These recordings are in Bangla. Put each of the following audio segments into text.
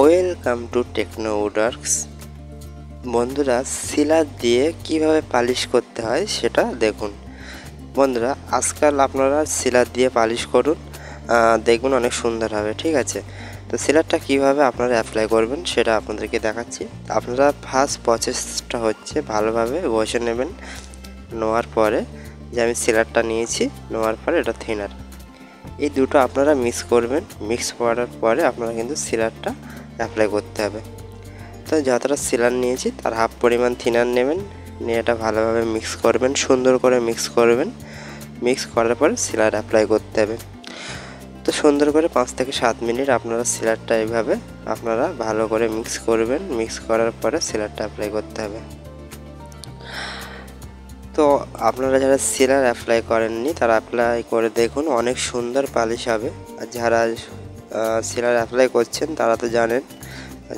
Welcome to techno উডওয়ার্কস। বন্ধুরা, সিলার দিয়ে কিভাবে পালিশ করতে হয় সেটা দেখুন। বন্ধুরা, আজকাল আপনারা সিলার দিয়ে পালিশ করুন, দেখবেন অনেক সুন্দর হবে। ঠিক আছে, তো সিলারটা কিভাবে আপনারা অ্যাপ্লাই করবেন সেটা আপনাদেরকে দেখাচ্ছি। আপনারা ফার্স্ট প্রসেসটা হচ্ছে ভালোভাবে ঘষে নেবেন। নেওয়ার পরে যে আমি সিলারটা নিয়েছি, নেওয়ার পরে এটা থিনার, এই দুটো আপনারা মিক্স করবেন। মিক্স করার পরে আপনারা কিন্তু সিলারটা অ্যাপ্লাই করতে হবে। তো যতটা সিলার নিয়েছি তার হাফ পরিমাণ থিনার নেবেন, নিয়ে এটা ভালোভাবে মিক্স করবেন, সুন্দর করে মিক্স করবেন। মিক্স করার পরে সিলার অ্যাপ্লাই করতে হবে। তো সুন্দর করে 5 থেকে 7 মিনিট আপনারা সিলারটা এইভাবে আপনারা ভালো করে মিক্স করবেন। মিক্স করার পরে সিলারটা অ্যাপ্লাই করতে হবে। তো আপনারা যারা সিলার অ্যাপ্লাই করেননি তারা অ্যাপ্লাই করে দেখুন, অনেক সুন্দর পালিশ হবে। আর যারা সিলার অ্যাপ্লাই করছেন তারা তো জানেন,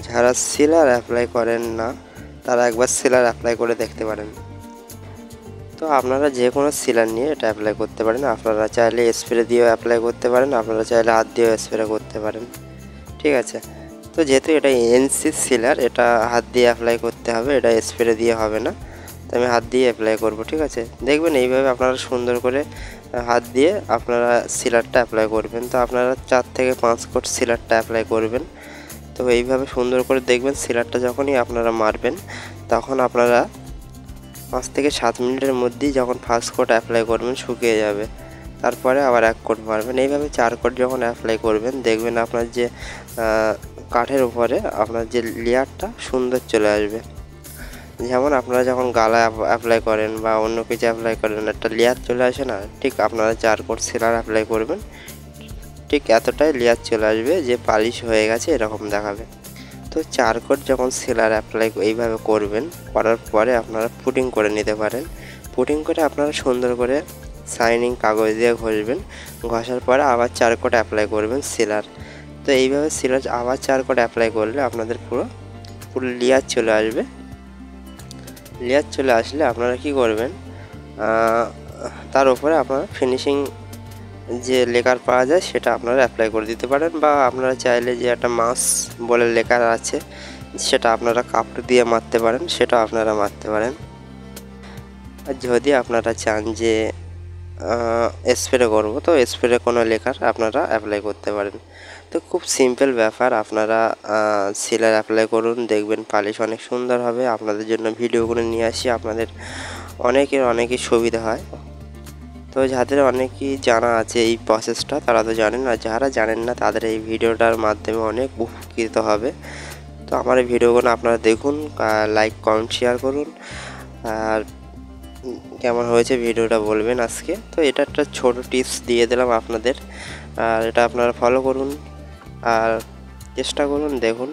যারা সিলার অ্যাপ্লাই করেন না তারা একবার সিলার অ্যাপ্লাই করে দেখতে পারেন। তো আপনারা যে কোনো সিলার নিয়ে এটা অ্যাপ্লাই করতে পারেন। আপনারা চাইলে স্প্রে দিয়েও অ্যাপ্লাই করতে পারেন, আপনারা চাইলে হাত দিয়েও স্প্রে করতে পারেন। ঠিক আছে, তো যেহেতু এটা এনসি সিলার, এটা হাত দিয়ে অ্যাপ্লাই করতে হবে, এটা স্প্রে দিয়ে হবে না। তো আমি হাত দিয়ে অ্যাপ্লাই করব। ঠিক আছে, দেখবেন এইভাবে আপনারা সুন্দর করে হাত দিয়ে আপনারা সিলারটা অ্যাপ্লাই করবেন। তো আপনারা 4 থেকে 5 কোট সিলারটা অ্যাপ্লাই করবেন। তো এইভাবে সুন্দর করে দেখবেন সিলারটা যখনই আপনারা মারবেন তখন আপনারা 5 থেকে 7 মিনিটের মধ্যেই যখন ফার্স্ট কোট অ্যাপ্লাই করবেন শুকিয়ে যাবে। তারপরে আবার 1 কোট মারবেন। এইভাবে 4 কোট যখন অ্যাপ্লাই করবেন দেখবেন আপনার যে কাঠের উপরে আপনার যে লেয়ারটা সুন্দর চলে আসবে। যেমন আপনারা যখন গালা অ্যাপ্লাই করেন বা অন্য কিছু অ্যাপ্লাই করেন, একটা লেয়ার চলে আসে না, ঠিক আপনারা 4 কোট সিলার অ্যাপ্লাই করবেন, ঠিক এতটাই লেয়ার চলে আসবে যে পালিশ হয়ে গেছে এরকম দেখাবে। তো 4 কোট যখন সিলার অ্যাপ্লাই এইভাবে করবেন, করার পরে আপনারা পুটিং করে নিতে পারেন। পুটিং করে আপনারা সুন্দর করে শাইনিং কাগজ দিয়ে ঘষবেন। ঘষার পরে আবার 4 কোট অ্যাপ্লাই করবেন সিলার। তো এইভাবে সিলার আবার 4 কোট অ্যাপ্লাই করলে আপনাদের পুরো লেয়ার চলে আসবে। লেয়ার চলে আসলে আপনারা কি করবেন, তার উপরে আপনারা ফিনিশিং যে লেকার পাওয়া যায় সেটা আপনারা অ্যাপ্লাই করে দিতে পারেন, বা আপনারা চাইলে যে একটা মাস বলে লেকার আছে সেটা আপনারা কাপড় দিয়ে মারতে পারেন, সেটা আপনারা মারতে পারেন। আর যদি আপনারা চান যে স্প্রে করবো, তো স্প্রে কোনো লেকার আপনারা অ্যাপ্লাই করতে পারেন। তো খুব সিম্পল ব্যাপার, আপনারা সিলার অ্যাপ্লাই করুন, দেখবেন পালিশ অনেক সুন্দর হবে। আপনাদের জন্য ভিডিওগুলো নিয়ে আসি, আপনাদের অনেকের সুবিধা হয়। তো যাদের অনেকেই জানা আছে এই প্রসেসটা তারা তো জানেন, আর যারা জানেন না তাদের এই ভিডিওটার মাধ্যমে অনেক উপকৃত হবে। তো আমার এই ভিডিওগুলো আপনারা দেখুন, লাইক কমেন্ট শেয়ার করুন, আর কেমন হয়েছে ভিডিওটা বলবেন আজকে। তো এটা একটা ছোটো টিপস দিয়ে দিলাম আপনাদের, আর এটা আপনারা ফলো করুন আর চেষ্টা করুন। দেখুন,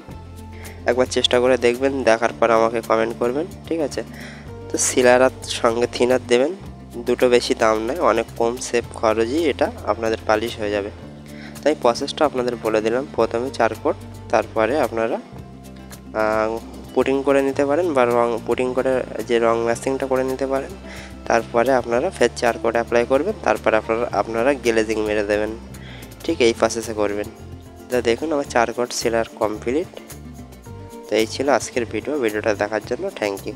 একবার চেষ্টা করে দেখবেন, দেখার পর আমাকে কমেন্ট করবেন। ঠিক আছে, তো সিলার সঙ্গে থিনার দেবেন, দুটো বেশি দাম নয়, অনেক কম সেভ খরচই এটা আপনাদের পালিশ হয়ে যাবে। তাই প্রসেসটা আপনাদের বলে দিলাম। প্রথমে 4 কোট, তারপরে আপনারা পুটিং করে নিতে পারেন, বা পুটিং করে যে রং ম্যাচিংটা করে নিতে পারেন। তারপরে আপনারা ফের 4 কোট অ্যাপ্লাই করবেন, তারপরে আপনারা গ্লেজিং মেরে দেবেন। ঠিক এই প্রসেসে করবেন। তো দেখুন আমার 4 কোট সিলার কমপ্লিট। তো এই ছিল আজকের ভিডিওটা দেখার জন্য থ্যাংক ইউ।